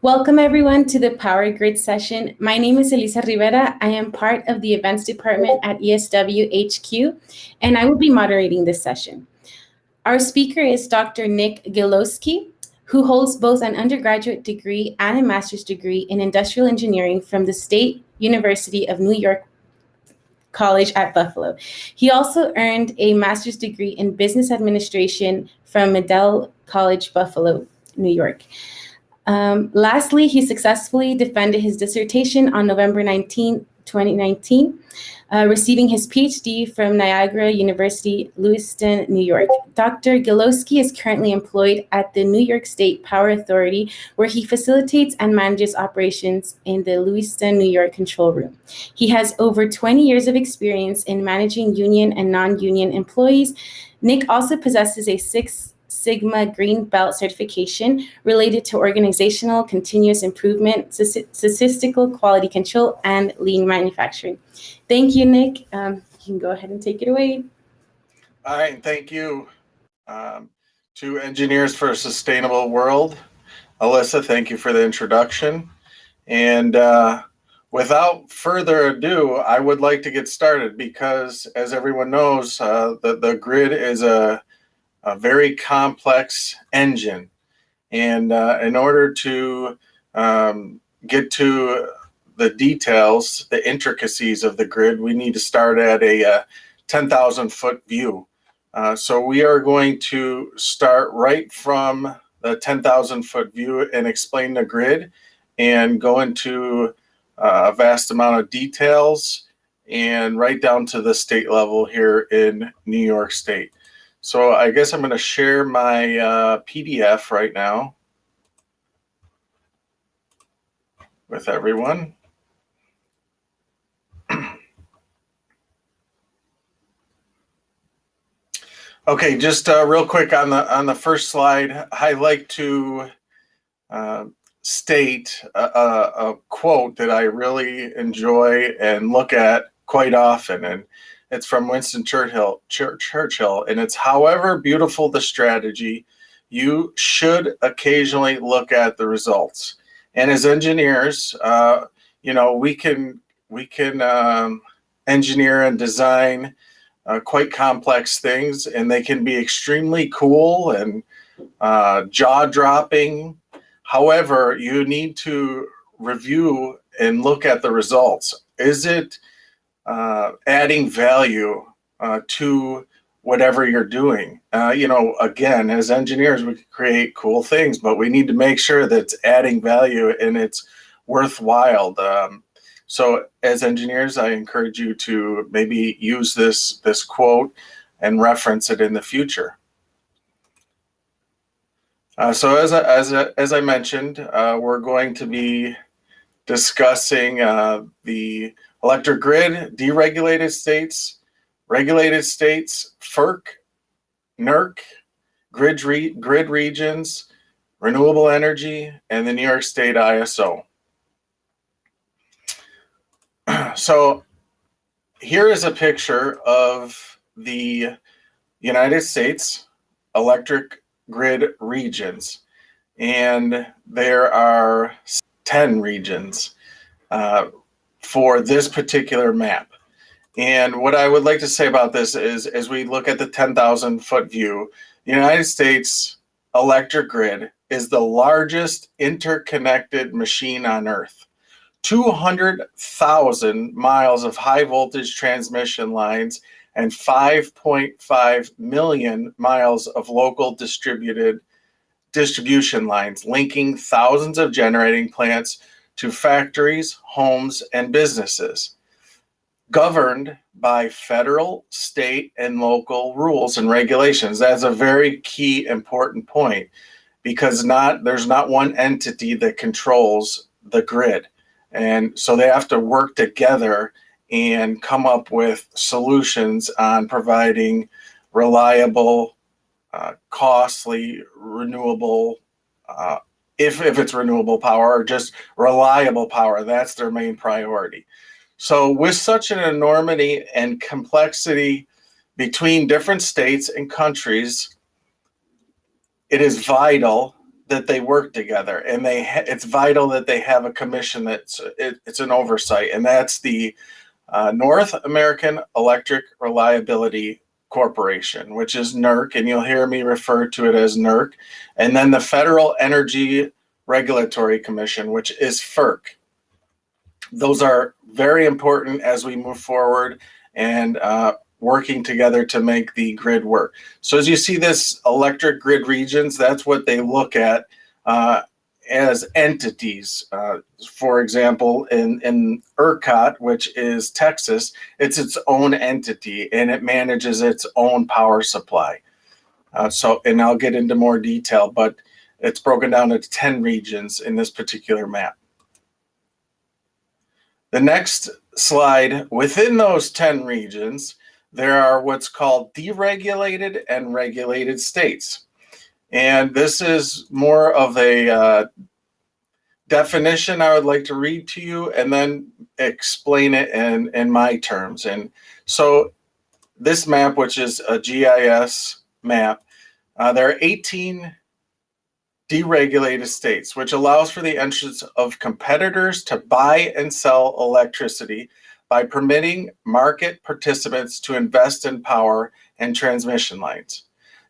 Welcome everyone to the Power Grid session. My name is Elisa Rivera. I am part of the events department at ESW HQ, and I will be moderating this session. Our speaker is Dr. Nick Gilewski, who holds both an undergraduate degree and a master's degree in industrial engineering from the State University of New York College at Buffalo. He also earned a master's degree in business administration from Medill College, Buffalo, New York. Lastly, he successfully defended his dissertation on November 19, 2019, receiving his PhD from Niagara University, Lewiston, New York. Dr. Gilewski is currently employed at the New York State Power Authority, where he facilitates and manages operations in the Lewiston, New York control room. He has over 20 years of experience in managing union and non-union employees. Nick also possesses a Six Sigma Green Belt certification related to organizational continuous improvement, statistical quality control, and lean manufacturing. Thank you, Nick. You can go ahead and take it away. All right, thank you to Engineers for a Sustainable World. Alyssa, thank you for the introduction. And without further ado, I would like to get started because, as everyone knows, the grid is a very complex engine. And in order to get to the details, the intricacies of the grid, we need to start at a 10,000 foot view. So we are going to start right from the 10,000 foot view and explain the grid and go into a vast amount of details and right down to the state level here in New York State. So I guess I'm going to share my PDF right now with everyone. Okay, just real quick on the first slide, I like to state a quote that I really enjoy and look at quite often, and it's from Winston Churchill, and it's, however beautiful the strategy, you should occasionally look at the results. And as engineers, we can engineer and design quite complex things, and they can be extremely cool and jaw-dropping. However, you need to review and look at the results. Is it adding value to whatever you're doing? Again, as engineers, we can create cool things, but we need to make sure that it's adding value and it's worthwhile. So as engineers, I encourage you to maybe use this quote and reference it in the future. So as I mentioned, we're going to be discussing the electric grid, deregulated states, regulated states, FERC, NERC, grid regions, renewable energy, and the New York State ISO. So here is a picture of the United States electric grid regions, and there are 10 regions for this particular map. And what I would like to say about this is, as we look at the 10,000 foot view, the United States electric grid is the largest interconnected machine on Earth. 200,000 miles of high voltage transmission lines and 5.5 million miles of local distribution lines linking thousands of generating plants to factories, homes, and businesses, governed by federal, state, and local rules and regulations. That's a very key, important point, because there's not one entity that controls the grid. And so they have to work together and come up with solutions on providing reliable, costly, renewable, if it's renewable power, or just reliable power. That's their main priority. So with such an enormity and complexity between different states and countries, it is vital that they work together, and it's vital that they have a commission it's an oversight, and that's the North American Electric Reliability Corporation, which is NERC, and you'll hear me refer to it as NERC, and then the Federal Energy Regulatory Commission, which is FERC. Those are very important as we move forward and working together to make the grid work. So as you see this electric grid regions, that's what they look at as entities. For example, in ERCOT, which is Texas, it's its own entity and it manages its own power supply. And I'll get into more detail, but it's broken down into 10 regions in this particular map. The next slide, within those 10 regions, there are what's called deregulated and regulated states. And this is more of a definition I would like to read to you and then explain it in my terms. And so this map, which is a GIS map, there are 18 deregulated states, which allows for the entrance of competitors to buy and sell electricity by permitting market participants to invest in power and transmission lines.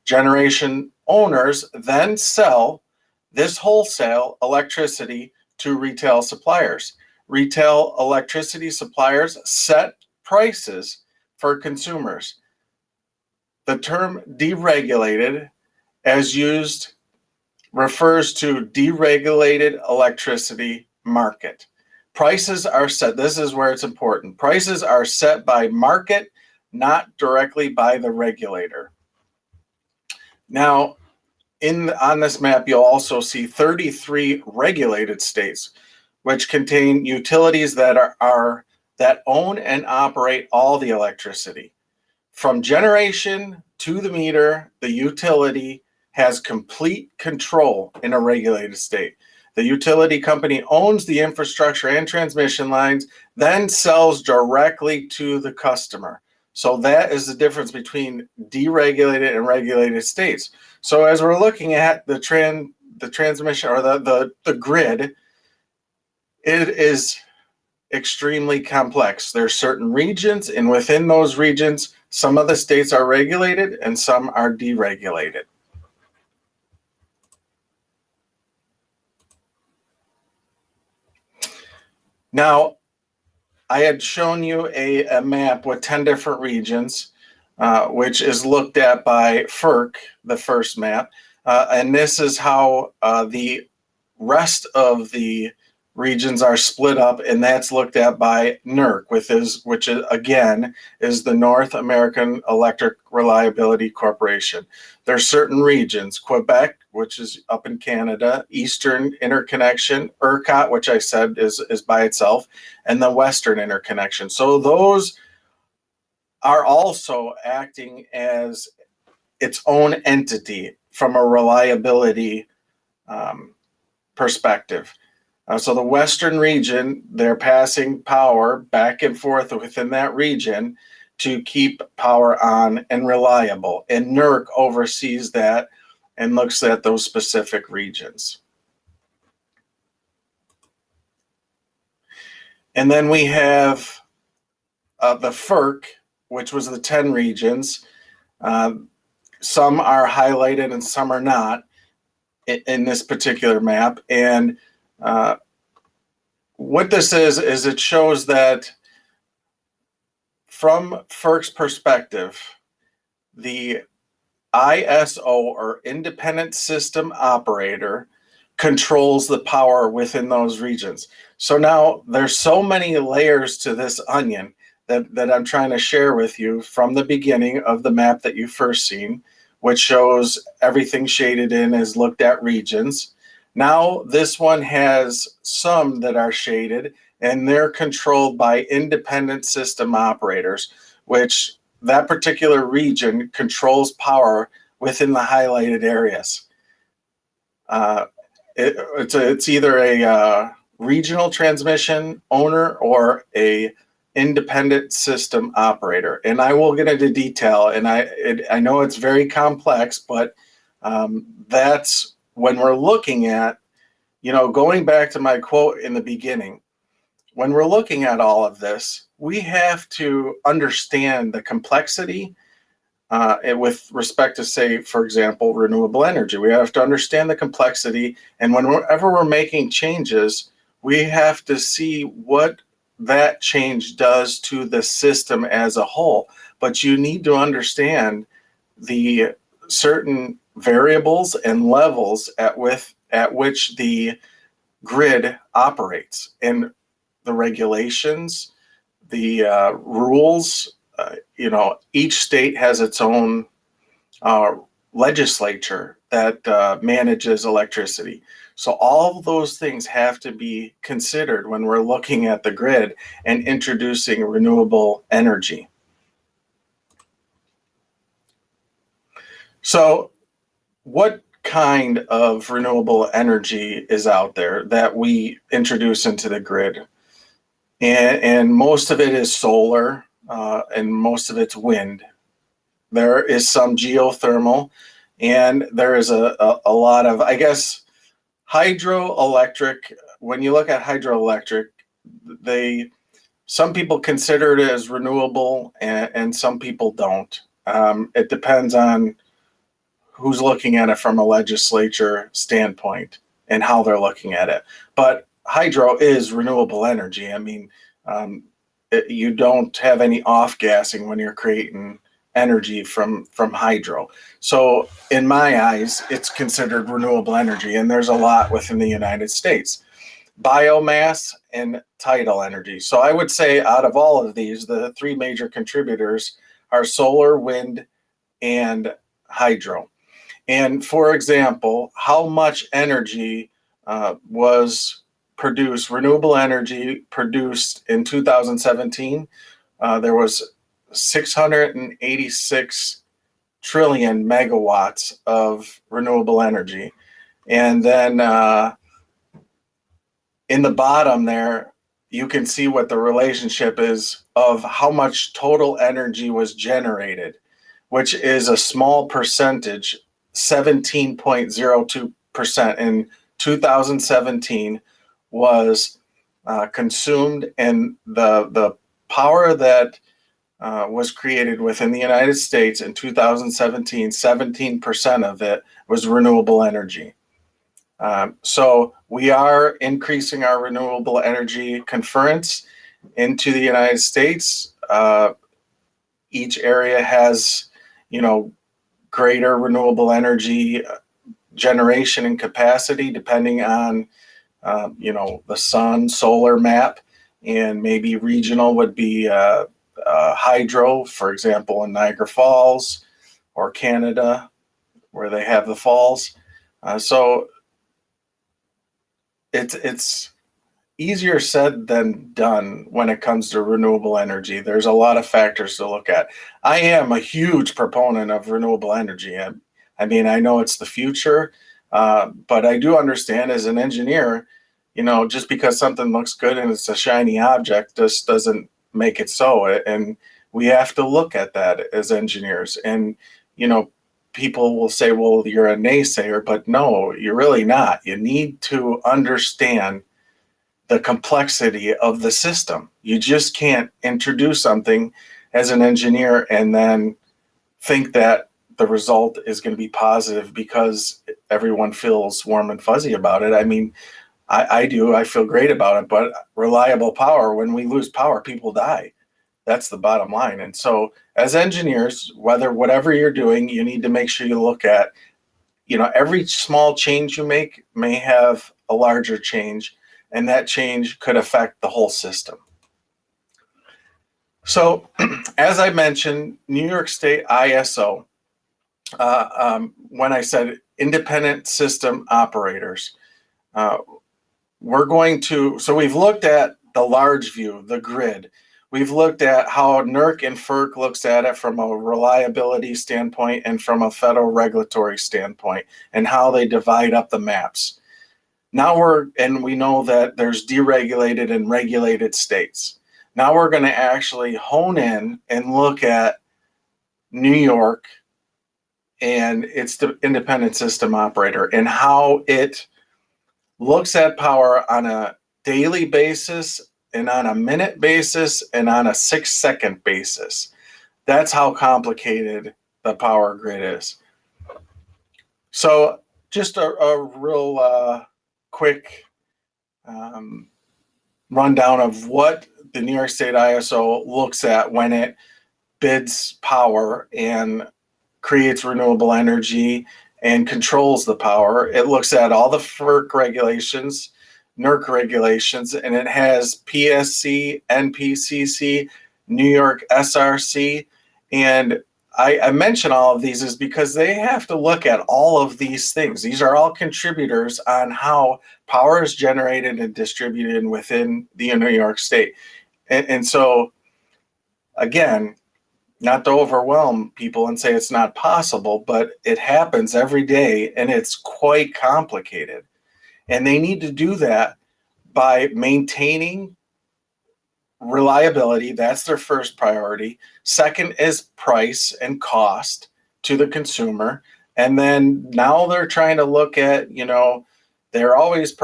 Generation owners then sell this wholesale electricity to retail suppliers. Retail electricity suppliers set prices for consumers. The term deregulated, as used, refers to deregulated electricity market. Prices are set, this is where it's important, prices are set by market, not directly by the regulator. Now, on this map, you'll also see 33 regulated states, which contain utilities that that own and operate all the electricity. From generation to the meter, the utility has complete control in a regulated state. The utility company owns the infrastructure and transmission lines, then sells directly to the customer. So that is the difference between deregulated and regulated states. So as we're looking at the transmission or the grid, it is extremely complex. There's certain regions, and within those regions, some of the states are regulated and some are deregulated. Now, I had shown you a map with 10 different regions, which is looked at by FERC, the first map. And this is how the rest of the regions are split up, and that's looked at by NERC, which is, again, is the North American Electric Reliability Corporation. There are certain regions, Quebec, which is up in Canada, Eastern Interconnection, ERCOT, which I said is by itself, and the Western Interconnection. So those are also acting as its own entity from a reliability perspective. So the Western region, they're passing power back and forth within that region to keep power on and reliable. And NERC oversees that and looks at those specific regions. And then we have the FERC, which was the 10 regions. Some are highlighted and some are not in this particular map. And what this is it shows that from FERC's perspective, the ISO, or Independent System Operator, controls the power within those regions. So now there's so many layers to this onion that I'm trying to share with you from the beginning of the map that you first seen, which shows everything shaded in as looked at regions. Now this one has some that are shaded, and they're controlled by independent system operators, which that particular region controls power within the highlighted areas. It's either a regional transmission owner or a independent system operator. And I will get into detail, and I know it's very complex, but that's when we're looking at, going back to my quote in the beginning, when we're looking at all of this, we have to understand the complexity with respect to, say, for example, renewable energy. We have to understand the complexity, and whenever we're making changes, we have to see what that change does to the system as a whole. But you need to understand the certain variables and levels at which the grid operates, and the regulations, the rules. Each state has its own legislature that manages electricity. So all of those things have to be considered when we're looking at the grid and introducing renewable energy. So what kind of renewable energy is out there that we introduce into the grid? And most of it is solar, and most of it's wind. There is some geothermal, and there is a lot of, I guess, hydroelectric. When you look at hydroelectric, some people consider it as renewable, and some people don't. It depends on who's looking at it from a legislature standpoint and how they're looking at it. But hydro is renewable energy. I mean, you don't have any off-gassing when you're creating energy from hydro. So in my eyes, it's considered renewable energy, and there's a lot within the United States. Biomass and tidal energy. So I would say out of all of these, the three major contributors are solar, wind, and hydro. And for example, how much energy was produced, renewable energy produced in 2017? There was 686 trillion megawatts of renewable energy. And then in the bottom there, you can see what the relationship is of how much total energy was generated, which is a small percentage. 17.02% in 2017 was consumed, and the power that was created within the United States in 2017, 17% of it was renewable energy. So we are increasing our renewable energy conference into the United States. Each area has, greater renewable energy generation and capacity depending on, the sun, solar map, and maybe regional would be hydro, for example, in Niagara Falls or Canada, where they have the falls. So it's easier said than done when it comes to renewable energy. There's a lot of factors to look at. I am a huge proponent of renewable energy. I mean, I know it's the future, but I do understand as an engineer, just because something looks good and it's a shiny object just doesn't make it so. And we have to look at that as engineers. And, people will say, well, you're a naysayer, but no, you're really not. You need to understand the complexity of the system. You just can't introduce something as an engineer and then think that the result is going to be positive because everyone feels warm and fuzzy about it. I mean, I do. I feel great about it, but reliable power, when we lose power, people die. That's the bottom line. And so as engineers, whatever you're doing, you need to make sure you look at, every small change you make may have a larger change, and that change could affect the whole system. So as I mentioned, New York State ISO, when I said independent system operators, so we've looked at the large view, the grid. We've looked at how NERC and FERC looks at it from a reliability standpoint and from a federal regulatory standpoint, and how they divide up the maps. Now we know that there's deregulated and regulated states. Now we're going to actually hone in and look at New York and it's the independent system operator, and how it looks at power on a daily basis and on a minute basis and on a 6-second basis. That's how complicated the power grid is. So just a real quick rundown of what the New York State ISO looks at when it bids power and creates renewable energy and controls the power. It looks at all the FERC regulations, NERC regulations, and it has PSC, NPCC, New York SRC. And I mention all of these is because they have to look at all of these things. These are all contributors on how power is generated and distributed within the New York State. And so, again, not to overwhelm people and say it's not possible, but it happens every day and it's quite complicated. And they need to do that by maintaining reliability. That's their first priority. Second is price and cost to the consumer. And then now they're trying to look at, they're always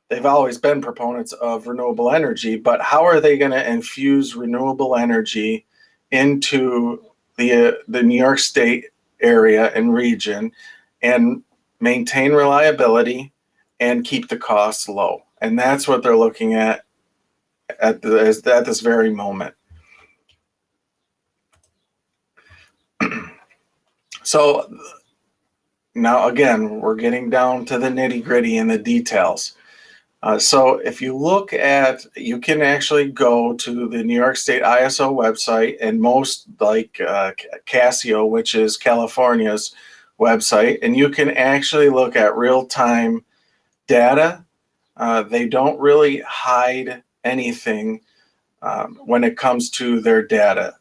they've always been proponents of renewable energy, but how are they going to infuse renewable energy into the New York State area and region and maintain reliability and keep the costs low? And that's what they're looking at this very moment. So now, again, we're getting down to the nitty-gritty and the details. So if you look at, you can actually go to the New York State ISO website, and most like Casio, which is California's website, and you can actually look at real-time data. They don't really hide anything when it comes to their data.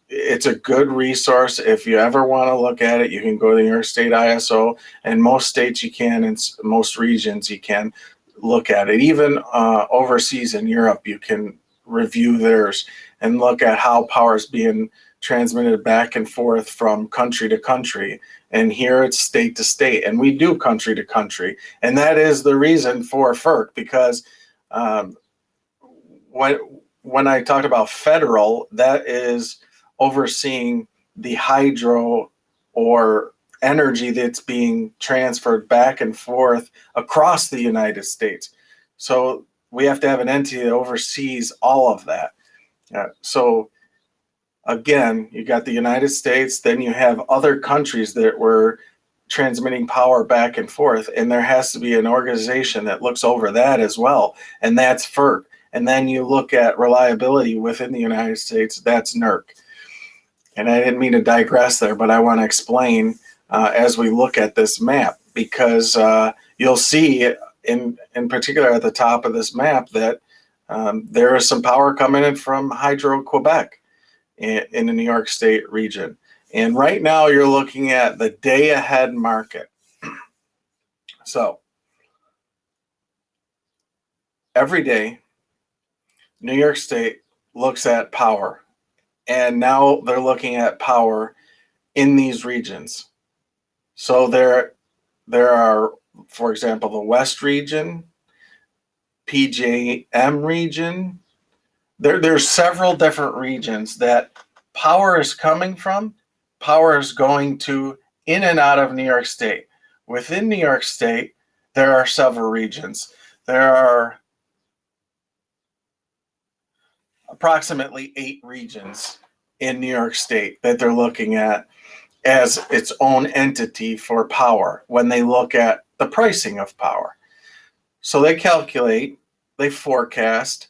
It's a good resource. If you ever want to look at it, you can go to the New York State ISO, and most states you can, and most regions you can look at it. Even overseas in Europe, you can review theirs and look at how power is being transmitted back and forth from country to country. And here it's state to state, and we do country to country. And that is the reason for FERC, because when I talked about federal, that is overseeing the hydro or energy that's being transferred back and forth across the United States. So we have to have an entity that oversees all of that. So again, you got the United States, then you have other countries that were transmitting power back and forth, and there has to be an organization that looks over that as well, and that's FERC. And then you look at reliability within the United States, that's NERC. And I didn't mean to digress there, but I want to explain as we look at this map, because you'll see in particular at the top of this map that there is some power coming in from Hydro-Quebec in the New York State region. And right now you're looking at the day ahead market. So every day, New York State looks at power, and now they're looking at power in these regions. So there are, for example, the West region, PJM region. There's several different regions that power is coming from. Power is going to in and out of New York State. Within New York State, there are several regions. There are approximately 8 regions in New York State that they're looking at as its own entity for power when they look at the pricing of power. So they calculate, they forecast.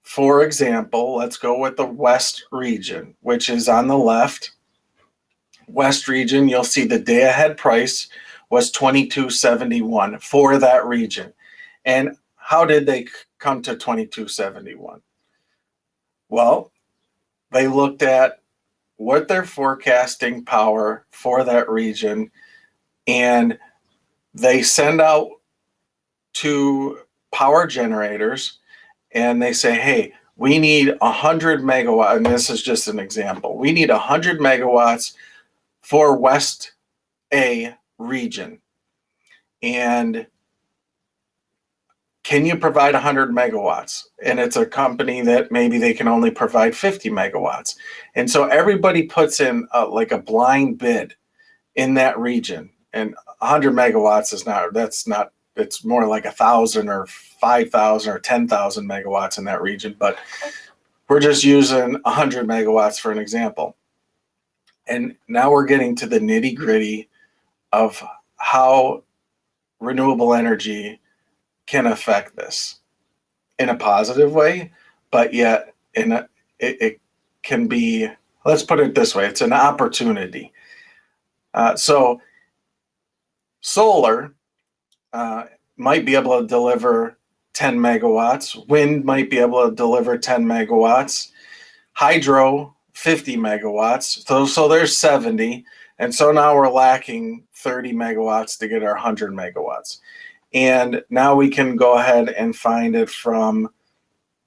For example, let's go with the West region, which is on the left. West region, you'll see the day ahead price was $22.71 for that region. And how did they come to $22.71? Well, they looked at what they're forecasting power for that region, and they send out to power generators and they say, hey, we need 100 megawatts, and this is just an example. We need 100 megawatts for West A region. And can you provide 100 megawatts? And it's a company that maybe they can only provide 50 megawatts. And so everybody puts in like a blind bid in that region. And 100 megawatts is not, it's more like 1,000 or 5,000 or 10,000 megawatts in that region. But we're just using 100 megawatts for an example. And now we're getting to the nitty gritty of how renewable energy can affect this in a positive way, but yet it can be, let's put it this way, it's an opportunity. So solar might be able to deliver 10 megawatts, wind might be able to deliver 10 megawatts, hydro 50 megawatts, so there's 70, and so now we're lacking 30 megawatts to get our 100 megawatts. And now we can go ahead and find it from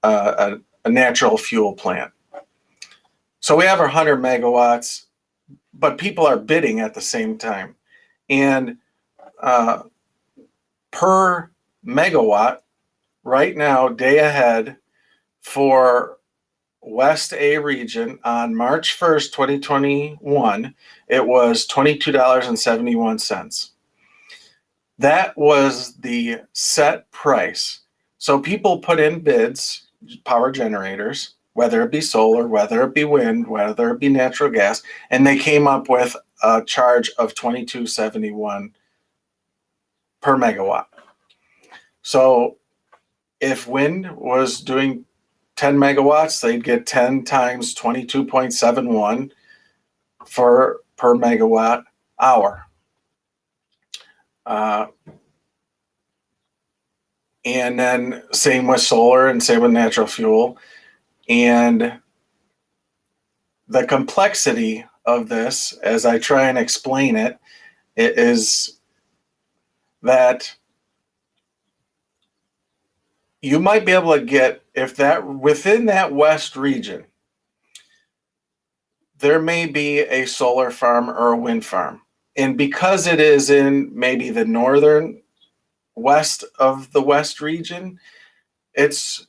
a natural fuel plant. So we have our 100 megawatts, but people are bidding at the same time. And per megawatt, right now, day ahead for West A region on March 1st, 2021, it was $22.71. That was the set price. So people put in bids, power generators, whether it be solar, whether it be wind, whether it be natural gas, and they came up with a charge of $22.71 per megawatt. So if wind was doing 10 megawatts, they'd get 10 times 22.71 per megawatt hour. And then same with solar and same with natural fuel. And the complexity of this, as I try and explain it, is that you might be able to get, if that within that west region, there may be a solar farm or a wind farm. And because it is in maybe the northern west of the west region, it's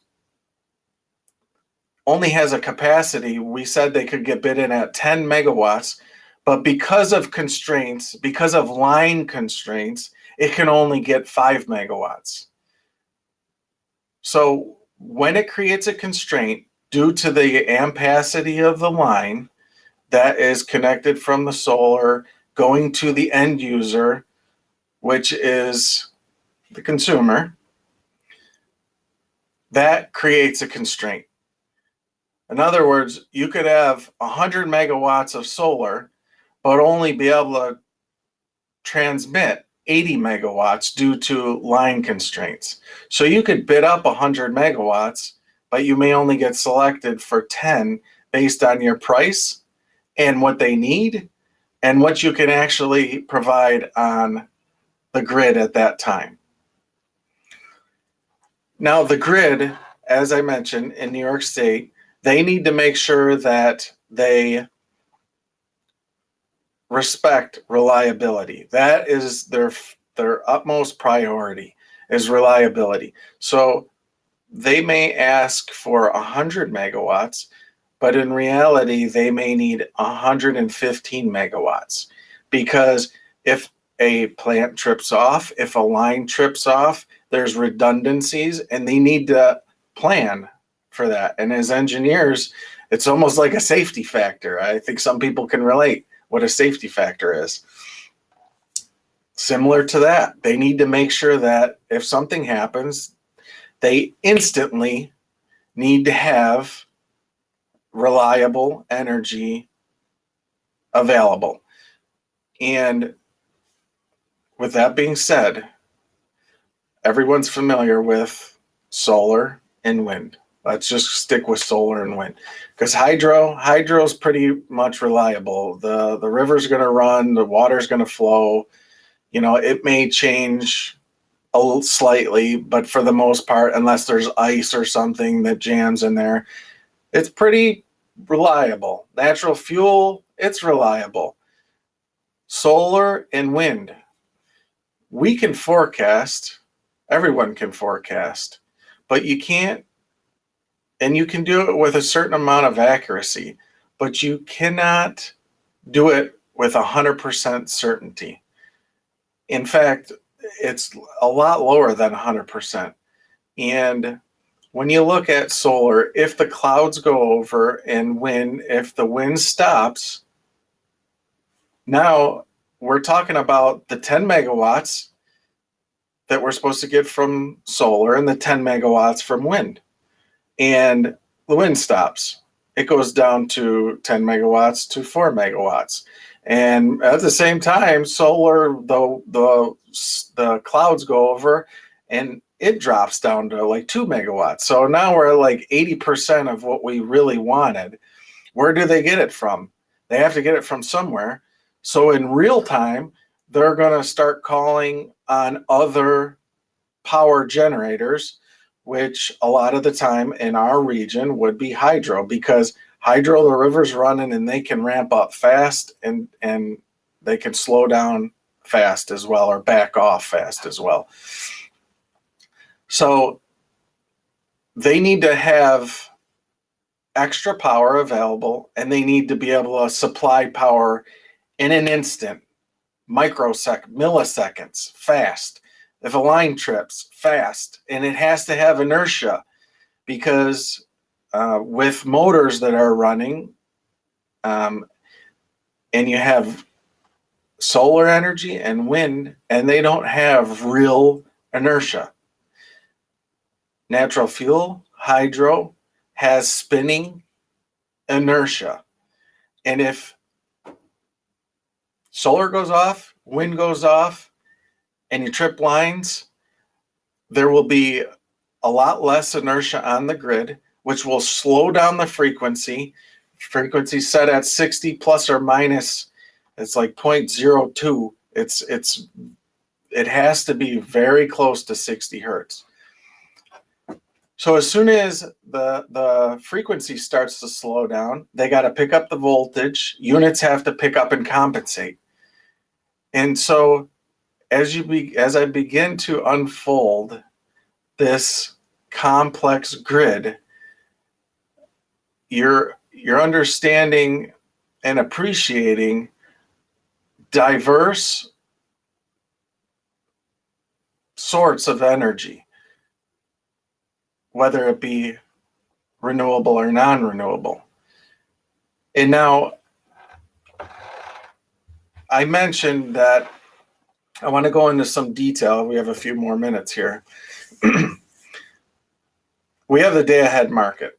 only has a capacity, we said they could get bid in at 10 megawatts, but because of constraints, because of line constraints, it can only get 5 megawatts. So when it creates a constraint due to the ampacity of the line that is connected from the solar going to the end user, which is the consumer, that creates a constraint. In other words, you could have 100 megawatts of solar, but only be able to transmit 80 megawatts due to line constraints. So you could bid up 100 megawatts, but you may only get selected for 10 based on your price and what they need and what you can actually provide on the grid at that time. Now, the grid, as I mentioned, in New York State, they need to make sure that they respect reliability. That is their utmost priority, is reliability. So they may ask for 100 megawatts, but in reality, they may need 115 megawatts, because if a plant trips off, if a line trips off, there's redundancies, and they need to plan for that. And as engineers, it's almost like a safety factor. I think some people can relate what a safety factor is. Similar to that, they need to make sure that if something happens, they instantly need to have reliable energy available. And with that being said, everyone's familiar with solar and wind. Let's just stick with solar and wind, because hydro is pretty much reliable. The river's going to run, the water's going to flow. You know, it may change a little slightly, but for the most part, unless there's ice or something that jams in there, it's pretty reliable. Natural fuel, it's reliable. solar and wind. We can forecast, everyone can forecast, but you can't, and you can do it with a certain amount of accuracy, but you cannot do it with 100% certainty. In fact, it's a lot lower than 100%. And when you look at solar, if the clouds go over and if the wind stops, now we're talking about the 10 megawatts that we're supposed to get from solar and the 10 megawatts from wind. And the wind stops. It goes down to 10 megawatts to 4 megawatts. And at the same time, solar, the clouds go over and it drops down to like 2 megawatts. So now we're at like 80% of what we really wanted. Where do they get it from? They have to get it from somewhere. So in real time, they're going to start calling on other power generators, which a lot of the time in our region would be hydro, because hydro, the river's running and they can ramp up fast and they can slow down fast as well, or back off fast as well. So they need to have extra power available, and they need to be able to supply power in an instant, milliseconds, fast. If a line trips, fast. And it has to have inertia, because with motors that are running, and you have solar energy and wind, and they don't have real inertia. Natural fuel, hydro, has spinning inertia. And if solar goes off, wind goes off, and you trip lines, there will be a lot less inertia on the grid, which will slow down the frequency. Frequency set at 60 plus or minus, it's like 0.02. It has to be very close to 60 hertz. So as soon as the frequency starts to slow down, they got to pick up the voltage. Units have to pick up and compensate. And so as I begin to unfold this complex grid, you're understanding and appreciating diverse sorts of energy, whether it be renewable or non-renewable. And now, I mentioned that I want to go into some detail. We have a few more minutes here. We have the day-ahead market,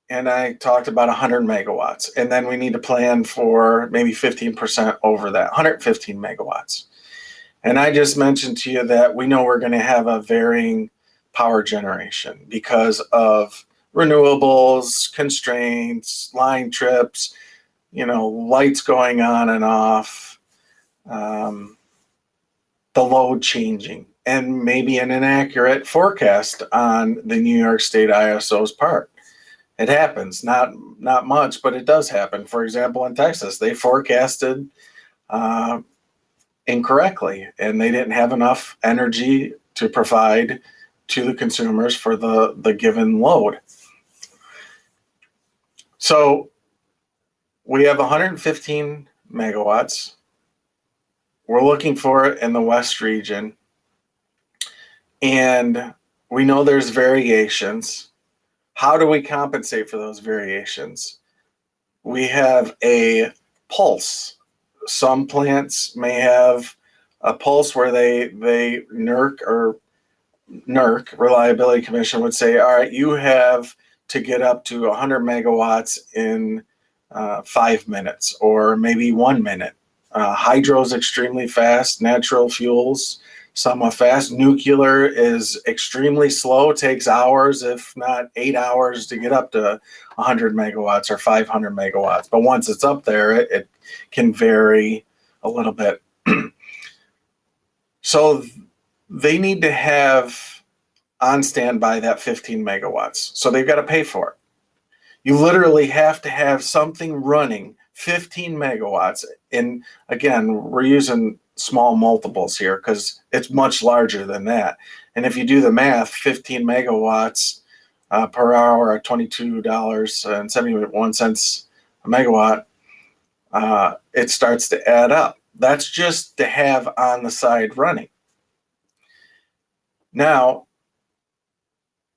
and I talked about 100 megawatts, and then we need to plan for maybe 15% over that, 115 megawatts. And I just mentioned to you that we know we're going to have a varying power generation because of renewables, constraints, line trips, lights going on and off, the load changing, and maybe an inaccurate forecast on the New York State ISO's part. It happens, not much, but it does happen. For example, in Texas, they forecasted incorrectly, and they didn't have enough energy to provide to the consumers for the given load. So we have 115 megawatts. We're looking for it in the West region, and we know there's variations. How do we compensate for those variations? We have a pulse. Some plants may have a pulse where they NERC, Reliability Commission, would say, all right, you have to get up to 100 megawatts in 5 minutes, or maybe 1 minute. Hydro is extremely fast. Natural fuels, some are fast. Nuclear is extremely slow. It takes hours, if not 8 hours, to get up to 100 megawatts or 500 megawatts. But once it's up there, it can vary a little bit. So they need to have on standby that 15 megawatts. So they've got to pay for it. You literally have to have something running 15 megawatts. And again, we're using small multiples here because it's much larger than that. And if you do the math, 15 megawatts per hour at $22.71 a megawatt, it starts to add up. That's just to have on the side running. Now,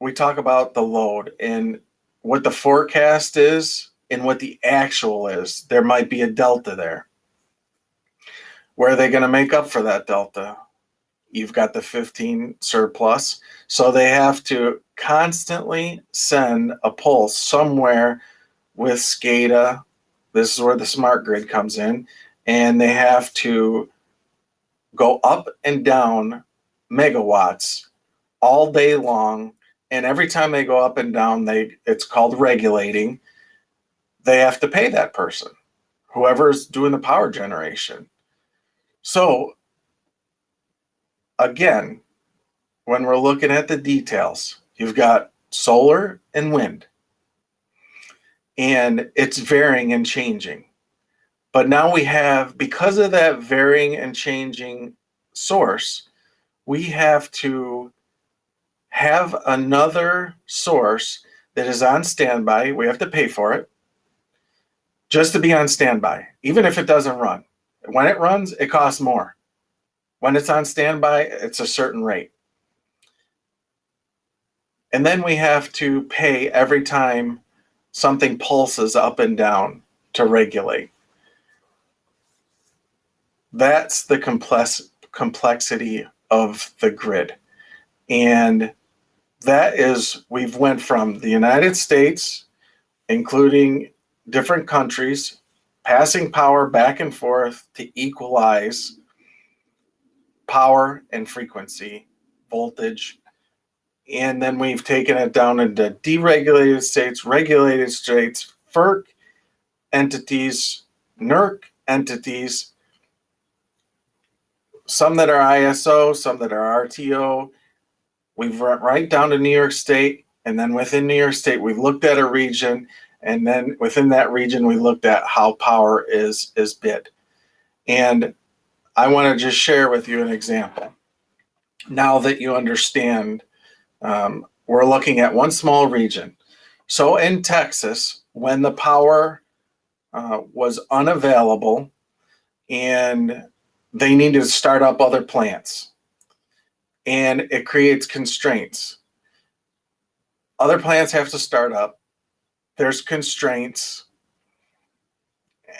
we talk about the load and what the forecast is and what the actual is. There might be a delta there. Where are they going to make up for that delta? You've got the 15 surplus. So they have to constantly send a pulse somewhere with SCADA. This is where the smart grid comes in. And they have to go up and down megawatts all day long. And every time they go up and down, it's called regulating. They have to pay that person, whoever's doing the power generation. So again, when we're looking at the details, you've got solar and wind, and it's varying and changing. But now we have, because of that varying and changing source, we have to have another source that is on standby. We have to pay for it just to be on standby, even if it doesn't run. When it runs, it costs more. When it's on standby, it's a certain rate. And then we have to pay every time something pulses up and down to regulate. That's the complexity of the grid. And that is, we've went from the United States, including different countries, passing power back and forth to equalize power and frequency, voltage. And then we've taken it down into deregulated states, regulated states, FERC entities, NERC entities, some that are ISO, some that are RTO. We've run right down to New York State, and then within New York State, we've looked at a region, and then within that region, we looked at how power is bid. And I want to just share with you an example. Now that you understand, we're looking at one small region. So in Texas, when the power was unavailable and they needed to start up other plants, and it creates constraints. Other plants have to start up. There's constraints,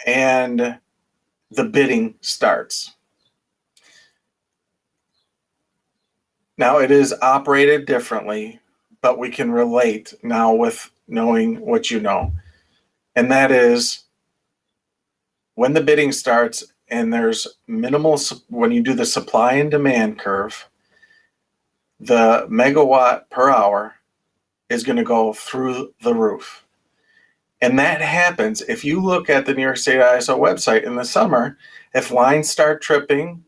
and the bidding starts. Now, it is operated differently, but we can relate now with knowing what you know. And that is, when the bidding starts and there's minimal, when you do the supply and demand curve, the megawatt per hour is going to go through the roof. And that happens if you look at the New York State ISO website in the summer. If lines start tripping,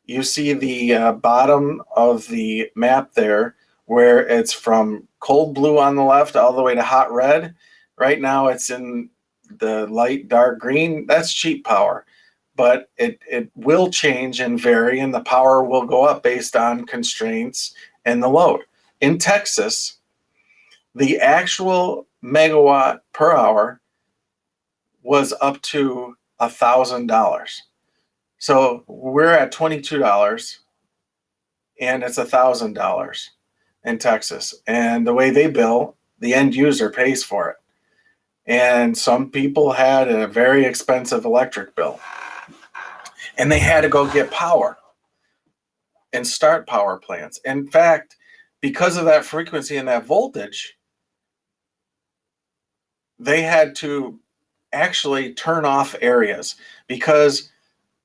you see the bottom of the map there where it's from cold blue on the left all the way to hot red. Right now it's in the light dark green. That's cheap power, but it will change and vary, and the power will go up based on constraints and the load. In Texas, the actual megawatt per hour was up to $1,000. So we're at $22 and it's $1,000 in Texas. And the way they bill, the end user pays for it. And some people had a very expensive electric bill, and they had to go get power and start power plants. In fact, because of that frequency and that voltage, they had to actually turn off areas, because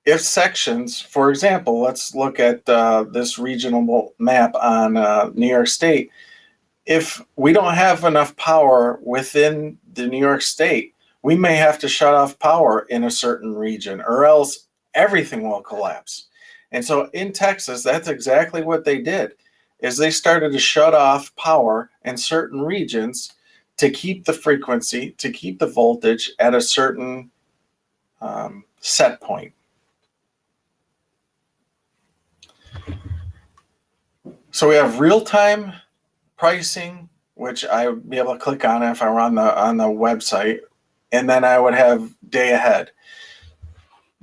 if sections, for example, let's look at this regional map on New York State. If we don't have enough power within the New York State, we may have to shut off power in a certain region, or else everything will collapse. And so in Texas, that's exactly what they did, is they started to shut off power in certain regions to keep the frequency, to keep the voltage at a certain set point. So we have real-time pricing, which I would be able to click on if I were on the website, and then I would have day ahead.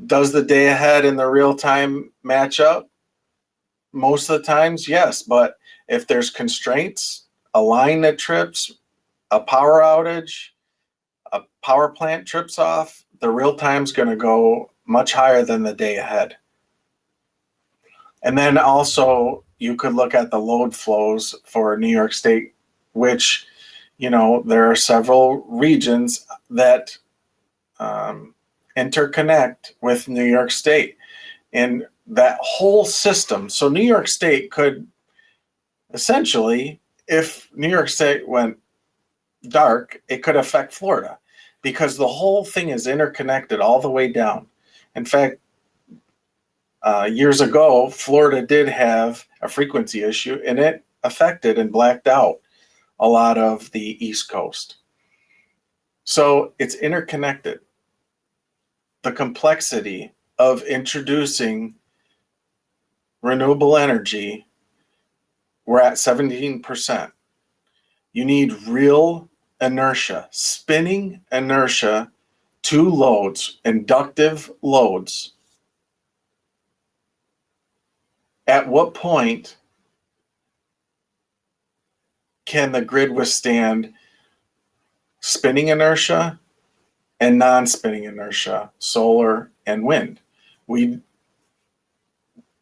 Does the day ahead and the real-time match up? Most of the times, yes, but if there's constraints, a line that trips, a power outage, a power plant trips off, the real time's going to go much higher than the day ahead. And then also you could look at the load flows for New York State, which, there are several regions that interconnect with New York State. And that whole system, so New York State could essentially, if New York State went dark, it could affect Florida because the whole thing is interconnected all the way down. In fact, years ago, Florida did have a frequency issue, and it affected and blacked out a lot of the East Coast. So it's interconnected. The complexity of introducing renewable energy, we're at 17%. You need real inertia, spinning inertia to loads, inductive loads. At what point can the grid withstand spinning inertia and non-spinning inertia, solar and wind?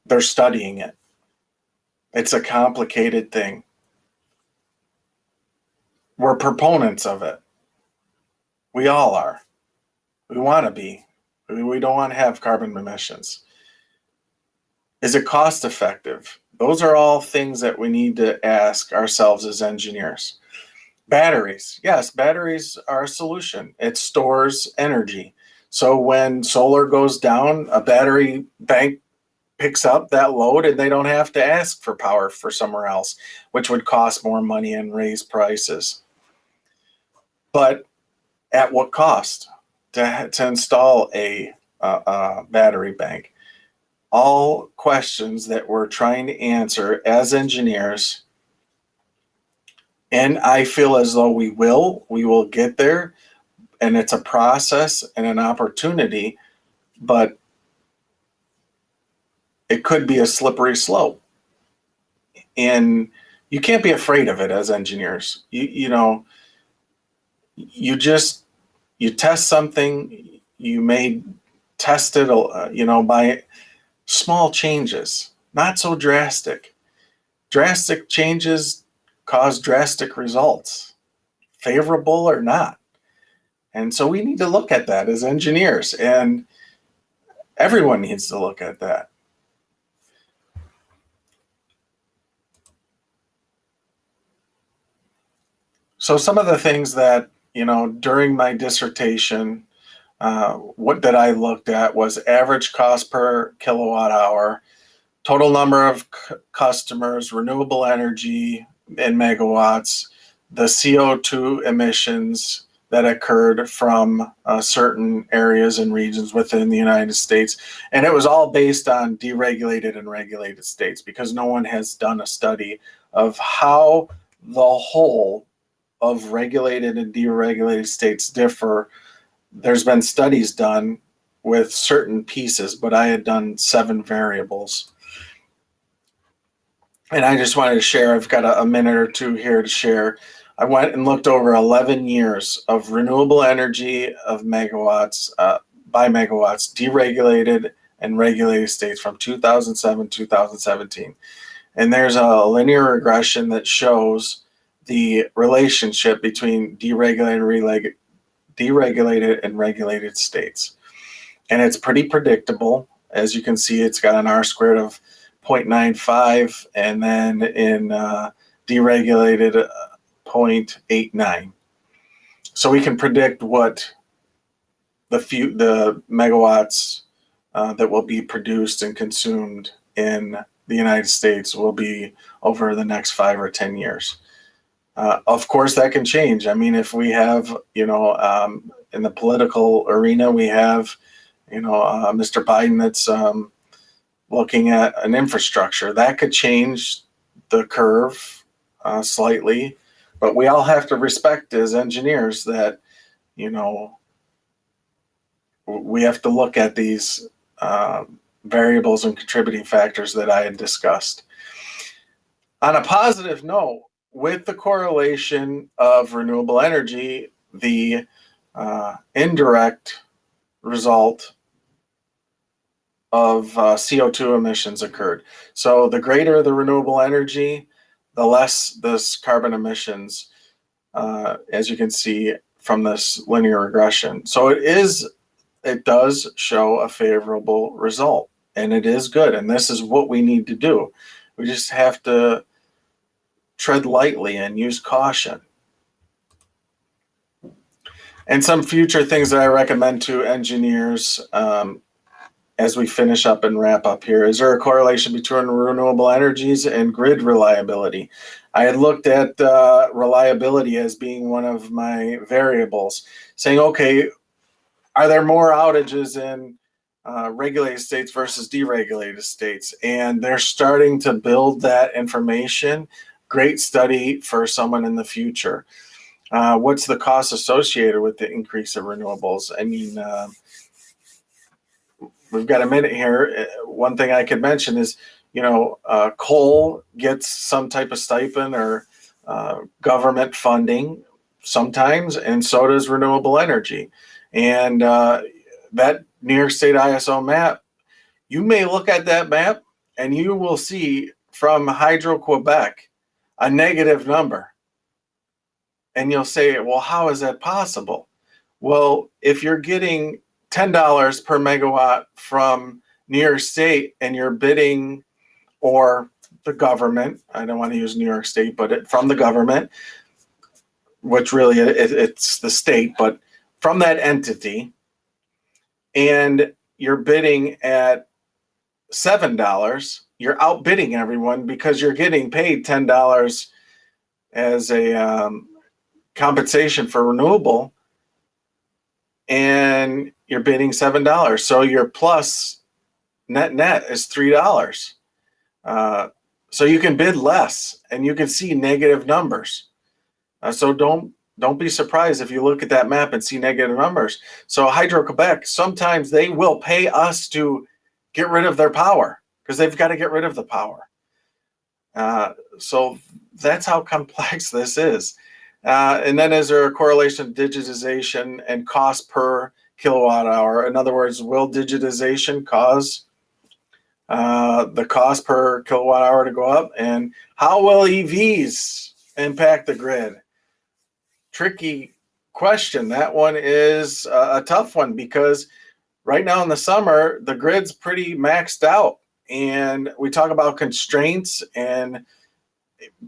They're studying it. It's a complicated thing. We're proponents of it. We all are. We want to be. We don't want to have carbon emissions. Is it cost effective? Those are all things that we need to ask ourselves as engineers. Batteries. Yes, batteries are a solution. It stores energy. So when solar goes down, a battery bank picks up that load and they don't have to ask for power for somewhere else, which would cost more money and raise prices. But at what cost to install a battery bank? All questions that we're trying to answer as engineers. And I feel as though we will get there, and it's a process and an opportunity, but it could be a slippery slope. And you can't be afraid of it as engineers. You test something, you may test it, by small changes, not so drastic. Drastic changes cause drastic results, favorable or not. And so we need to look at that as engineers, and everyone needs to look at that. So some of the things that, during my dissertation, what that I looked at was average cost per kilowatt hour, total number of customers, renewable energy in megawatts, the CO2 emissions that occurred from certain areas and regions within the United States. And it was all based on deregulated and regulated states, because no one has done a study of how the whole of regulated and deregulated states differ. There's been studies done with certain pieces, but I had done 7 variables. And I just wanted to share, I've got a minute or two here to share. I went and looked over 11 years of renewable energy of megawatts, by megawatts, deregulated and regulated states from 2007 to 2017. And there's a linear regression that shows the relationship between deregulated and regulated states. And it's pretty predictable. As you can see, it's got an R squared of 0.95, and then in deregulated 0.89. So we can predict what the megawatts that will be produced and consumed in the United States will be over the next 5 or 10 years. Of course, that can change. I mean, if we have, in the political arena, we have, Mr. Biden that's looking at an infrastructure that could change the curve slightly, but we all have to respect as engineers that, we have to look at these variables and contributing factors that I had discussed. On a positive note, with the correlation of renewable energy, the indirect result of CO2 emissions occurred. So the greater the renewable energy, the less this carbon emissions, as you can see from this linear regression. So it does show a favorable result, and it is good. And this is what we need to do. We just have to tread lightly and use caution. And some future things that I recommend to engineers as we finish up and wrap up here. Is there a correlation between renewable energies and grid reliability? I had looked at reliability as being one of my variables, saying, okay, are there more outages in regulated states versus deregulated states? And they're starting to build that information. Great study for someone in the future. What's the cost associated with the increase of renewables? I mean, we've got a minute here. One thing I could mention is, coal gets some type of stipend or government funding sometimes, and so does renewable energy. And that New York State ISO map, you may look at that map and you will see from Hydro-Quebec a negative number. And you'll say, well, how is that possible? Well, if you're getting $10 per megawatt from New York State and you're bidding, or the government, I don't want to use New York State, but from the government, which really it's the state, but from that entity, and you're bidding at $7, you're outbidding everyone because you're getting paid $10 as a compensation for renewable, and you're bidding $7. So your plus net is $3. So you can bid less and you can see negative numbers. So don't be surprised if you look at that map and see negative numbers. So Hydro-Quebec, sometimes they will pay us to get rid of their power because they've got to get rid of the power. So that's how complex this is. And then is there a correlation of digitization and cost per kilowatt hour? In other words, will digitization cause the cost per kilowatt hour to go up? And how will EVs impact the grid? Tricky question. That one is a tough one because right now in the summer, the grid's pretty maxed out. And we talk about constraints and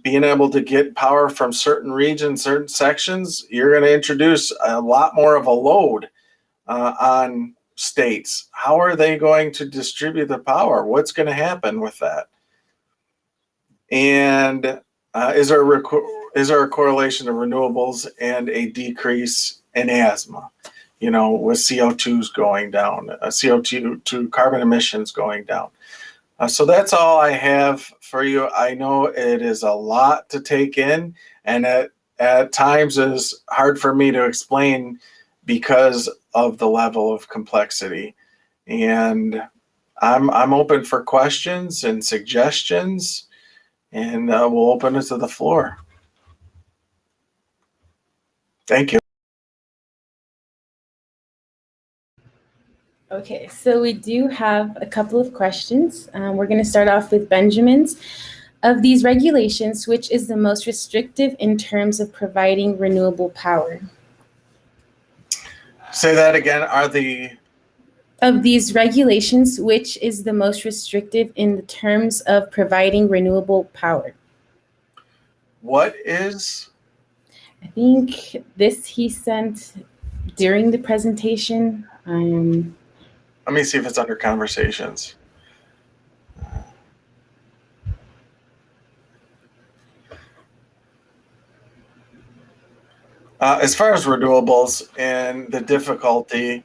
being able to get power from certain regions, certain sections. You're going to introduce a lot more of a load on states. How are they going to distribute the power? What's going to happen with that? And is there a correlation of renewables and a decrease in asthma? With CO2s going down, CO2 carbon emissions going down. So that's all I have for you. I know it is a lot to take in, and at times is hard for me to explain because of the level of complexity. And I'm open for questions and suggestions, and we'll open it to the floor. Thank you. Okay, so we do have a couple of questions. We're going to start off with Benjamin's. Of these regulations, which is the most restrictive in terms of providing renewable power? Say that again. Of these regulations, which is the most restrictive in the terms of providing renewable power? What is? I think this he sent during the presentation. Let me see if it's under conversations. As far as renewables and the difficulty,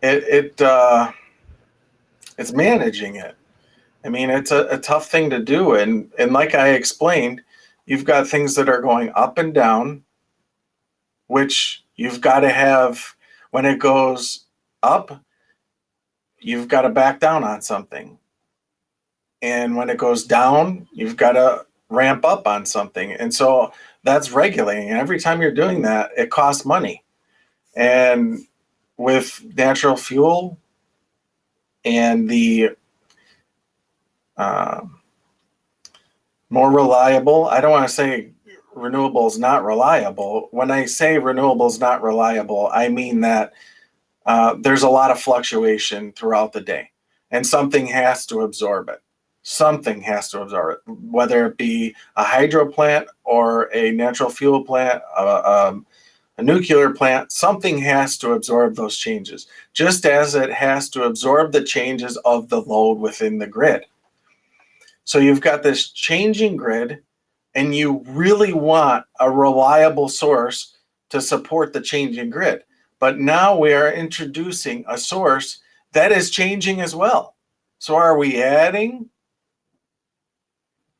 it's managing it. I mean, it's a tough thing to do. And like I explained, you've got things that are going up and down, which you've got to have. When it goes up, you've got to back down on something. And when it goes down, you've got to ramp up on something. And so that's regulating. And every time you're doing that, it costs money. And with natural fuel and the more reliable, I don't want to say renewable is not reliable. When I say renewable is not reliable, I mean that there's a lot of fluctuation throughout the day, and something has to absorb it. Something has to absorb it, whether it be a hydro plant or a natural fuel plant, a nuclear plant. Something has to absorb those changes, just as it has to absorb the changes of the load within the grid. So you've got this changing grid, and you really want a reliable source to support the changing grid. But now we are introducing a source that is changing as well. So are we adding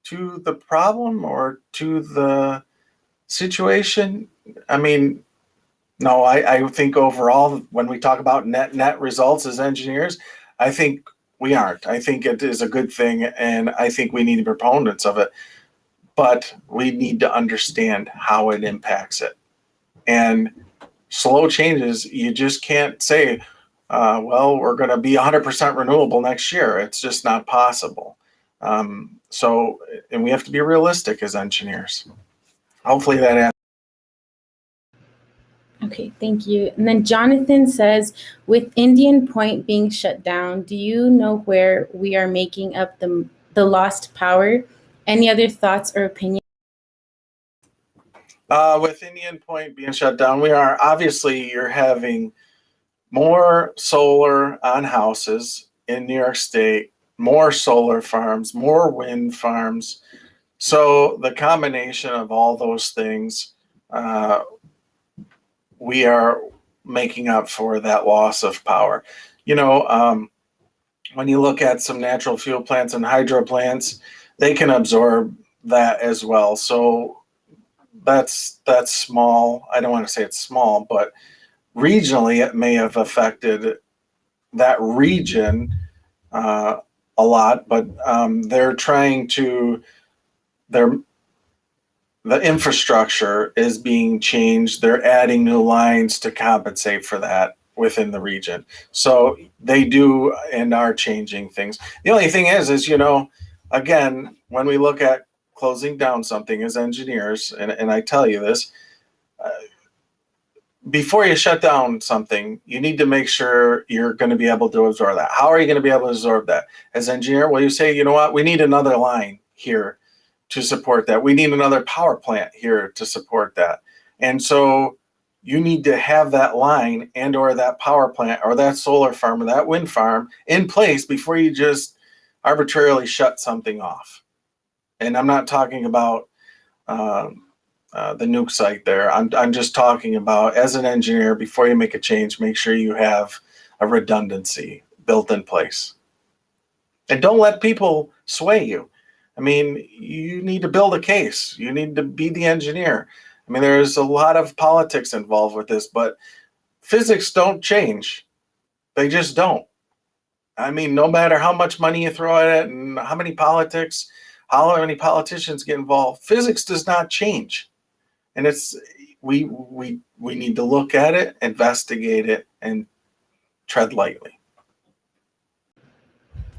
to the problem or to the situation? I mean, no, I think overall, when we talk about net results as engineers, I think we aren't. I think it is a good thing, and I think we need proponents of it. But we need to understand how it impacts it. And slow changes, you just can't say, well, we're going to be 100% renewable next year. It's just not possible. And we have to be realistic as engineers. Hopefully that answers. Okay, thank you. And then Jonathan says, with Indian Point being shut down, do you know where we are making up the lost power? Any other thoughts or opinions? With Indian Point being shut down, you're having more solar on houses in New York State, more solar farms, more wind farms. So the combination of all those things, we are making up for that loss of power. When you look at some natural fuel plants and hydro plants, they can absorb that as well. So that's small. I don't want to say it's small, but regionally it may have affected that region a lot. But the infrastructure is being changed. They're adding new lines to compensate for that within the region. So they do and are changing things. The only thing is, again, when we look at closing down something as engineers, and I tell you this, before you shut down something, you need to make sure you're going to be able to absorb that. How are you going to be able to absorb that? As engineer, well, you say, you know what, we need another line here to support that. We need another power plant here to support that. And so you need to have that line and or that power plant or that solar farm or that wind farm in place before you just arbitrarily shut something off. And I'm not talking about the nuke site there. I'm just talking about, as an engineer, before you make a change, make sure you have a redundancy built in place. And don't let people sway you. I mean, you need to build a case. You need to be the engineer. I mean, there's a lot of politics involved with this, but physics don't change. They just don't. I mean, no matter how much money you throw at it and how many politicians get involved, physics does not change. And we need to look at it, investigate it, and tread lightly.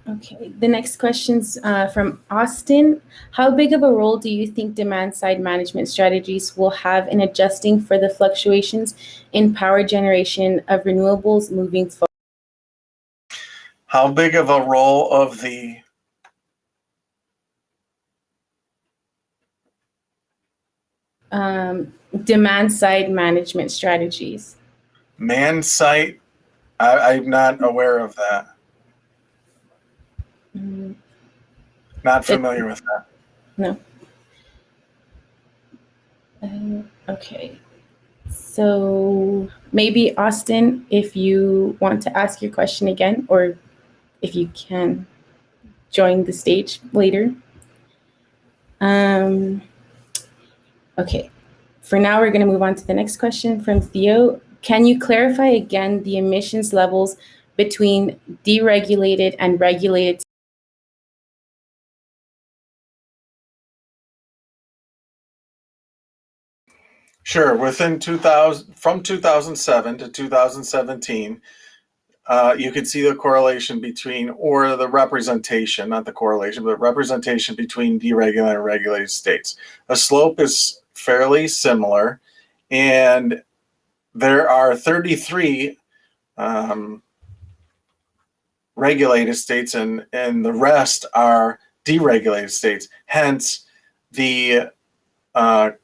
Okay, the next question's from Austin. How big of a role do you think demand-side management strategies will have in adjusting for the fluctuations in power generation of renewables moving forward? How big of a role of the demand-side management strategies? Man-site? I'm not aware of that. Not familiar with that. No. Okay. So maybe Austin, if you want to ask your question again, or if you can join the stage later. Okay, for now, we're going to move on to the next question from Theo. Can you clarify again the emissions levels between deregulated and regulated? Sure. Within 2000, from 2007 to 2017, you can see the correlation between, or the representation, not the correlation, but representation between deregulated and regulated states. A slope is fairly similar, and there are 33 regulated states, and the rest are deregulated states. Hence, the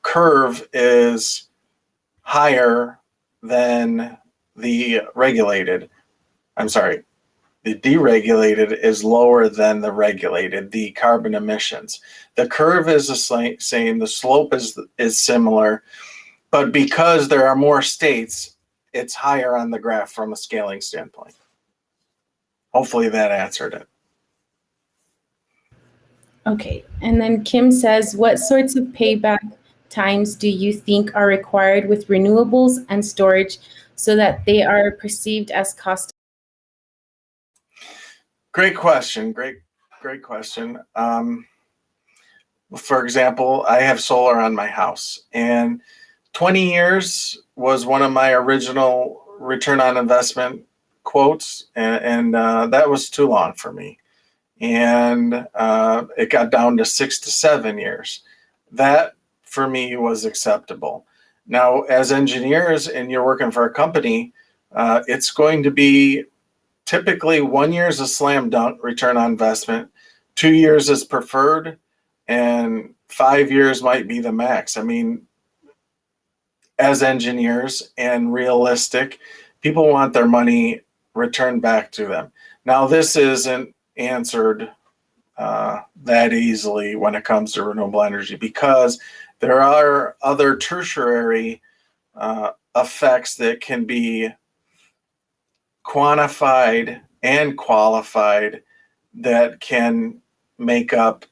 curve is higher than the regulated. I'm sorry, the deregulated is lower than the regulated, the carbon emissions. The curve is the same, the slope is similar, but because there are more states, it's higher on the graph from a scaling standpoint. Hopefully that answered it. Okay, and then Kim says, what sorts of payback times do you think are required with renewables and storage so that they are perceived as cost? Great question. Great question. For example, I have solar on my house, and 20 years was one of my original return on investment quotes, and that was too long for me. And it got down to 6 to 7 years. That, for me, was acceptable. Now, as engineers, and you're working for a company, it's going to be typically 1 year is a slam dunk return on investment, 2 years is preferred, and 5 years might be the max. I mean, as engineers and realistic, people want their money returned back to them. Now, this isn't answered that easily when it comes to renewable energy, because there are other tertiary effects that can be quantified and qualified that can make up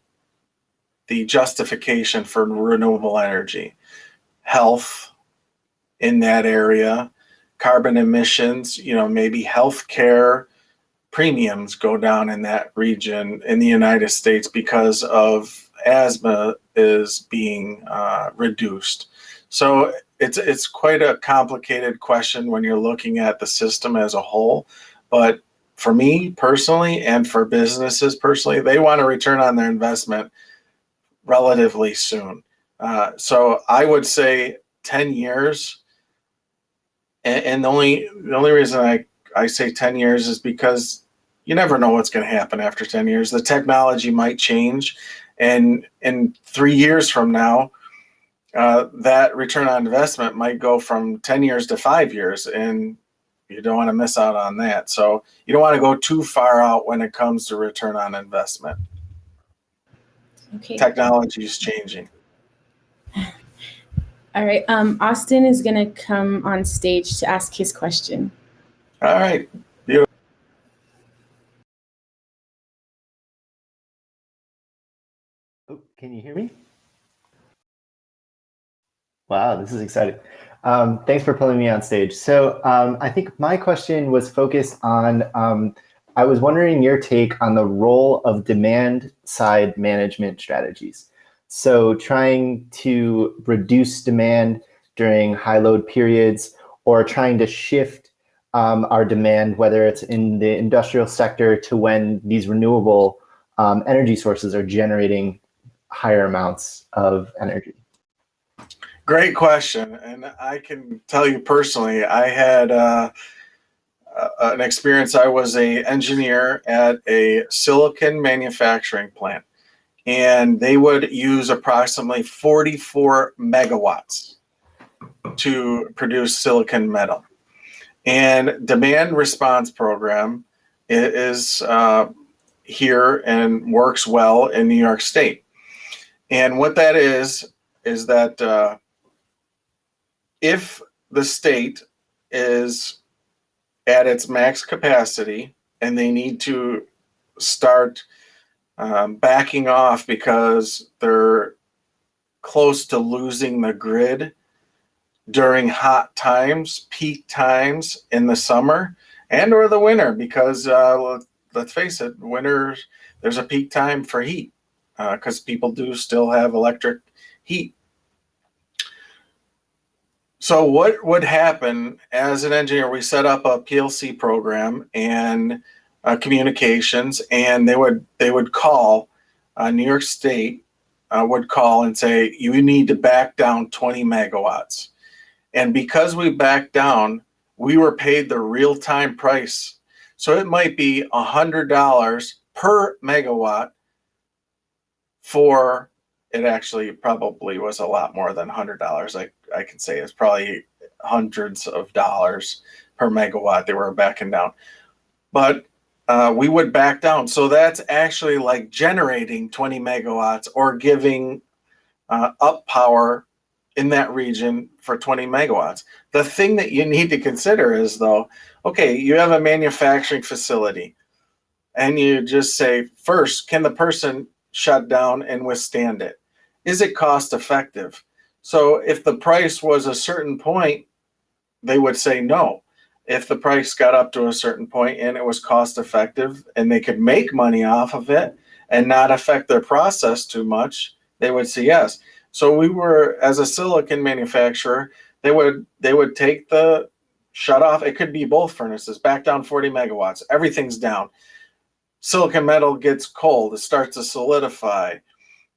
the justification for renewable energy. Health in that area, carbon emissions, maybe healthcare premiums go down in that region in the United States because of asthma is being reduced. So it's quite a complicated question when you're looking at the system as a whole. But for me personally, and for businesses personally, they want a return on their investment relatively soon. So I would say 10 years. And the only reason I say 10 years is because you never know what's going to happen after 10 years. The technology might change, and in 3 years from now, that return on investment might go from 10 years to 5 years, and you don't want to miss out on that. So you don't want to go too far out when it comes to return on investment. Okay. Technology is changing. All right. Austin is going to come on stage to ask his question. All right. Beautiful. Oh, can you hear me? Wow, this is exciting. Thanks for pulling me on stage. So I think my question was focused on, I was wondering your take on the role of demand side management strategies. So trying to reduce demand during high load periods, or trying to shift our demand, whether it's in the industrial sector, to when these renewable energy sources are generating higher amounts of energy. Great question. And I can tell you personally, I had an experience. I was an engineer at a silicon manufacturing plant, and they would use approximately 44 megawatts to produce silicon metal. And demand response program is here and works well in New York State. And what that is that if the state is at its max capacity and they need to start backing off because they're close to losing the grid during hot times, peak times in the summer and or the winter, because let's face it, winter, there's a peak time for heat because people do still have electric heat. So what would happen as an engineer, we set up a PLC program and communications, and they would call, New York State would call and say, you need to back down 20 megawatts. And because we backed down, we were paid the real-time price. So it might be $100 per megawatt for, it actually probably was a lot more than $100. I can say it's probably hundreds of dollars per megawatt they were backing down. But we would back down. So that's actually like generating 20 megawatts or giving up power in that region for 20 megawatts. The thing that you need to consider is, though, okay, you have a manufacturing facility and you just say, first, can the person shut down and withstand it? Is it cost effective? So if the price was a certain point, they would say no. If the price got up to a certain point and it was cost effective and they could make money off of it and not affect their process too much, they would say yes. So we were, as a silicon manufacturer, they would take the shut off. It could be both furnaces, back down 40 megawatts. Everything's down. Silicon metal gets cold. It starts to solidify.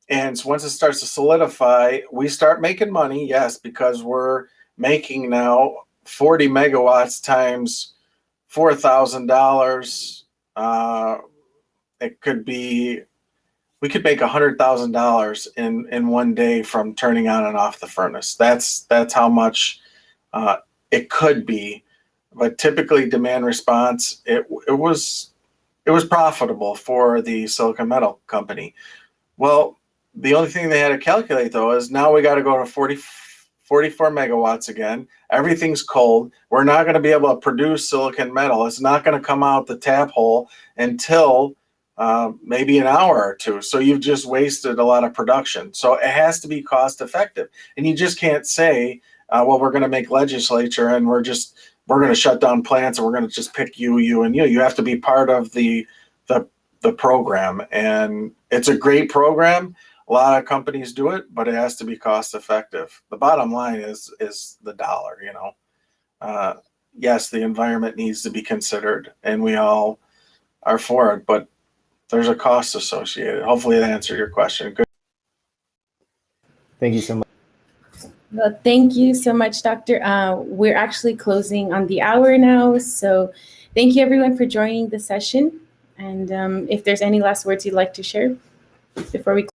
And so once it starts to solidify, we start making money, yes, because we're making now 40 megawatts times $4,000. It could be, we could make $100,000 in one day from turning on and off the furnace. That's how much it could be. But typically, demand response, it was profitable for the silicon metal company. Well, the only thing they had to calculate, though, is now we got to go to 44 megawatts again. Everything's cold. We're not going to be able to produce silicon metal. It's not going to come out the tap hole until maybe an hour or two. So you've just wasted a lot of production. So it has to be cost effective. And you just can't say, well, we're going to make legislature and we're going to shut down plants and we're going to just pick you, and you. You have to be part of the program. And it's a great program. A lot of companies do it, but it has to be cost effective. The bottom line is the dollar, you know. Yes, the environment needs to be considered and we all are for it, but there's a cost associated. Hopefully that answered your question. Good. Thank you so much. Well, thank you so much, Doctor. We're actually closing on the hour now. So thank you everyone for joining the session. And if there's any last words you'd like to share before we close.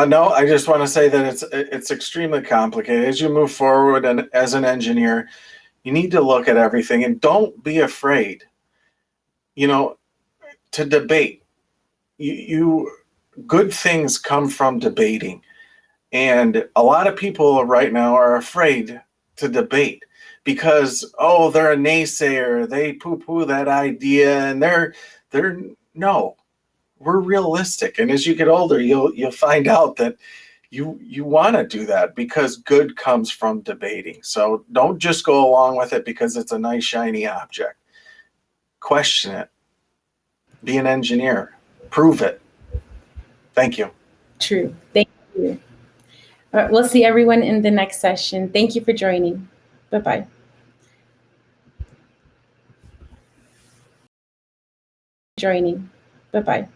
No, I just want to say that it's extremely complicated. As you move forward and as an engineer, you need to look at everything and don't be afraid, you know, to debate. Good things come from debating. And a lot of people right now are afraid to debate because, oh, they're a naysayer. They poo-poo that idea and no. We're realistic, and as you get older, you'll find out that you want to do that because good comes from debating. So don't just go along with it because it's a nice shiny object. Question it. Be an engineer. Prove it. Thank you. True. Thank you. All right, we'll see everyone in the next session. Thank you for joining. Bye-bye. Bye-bye.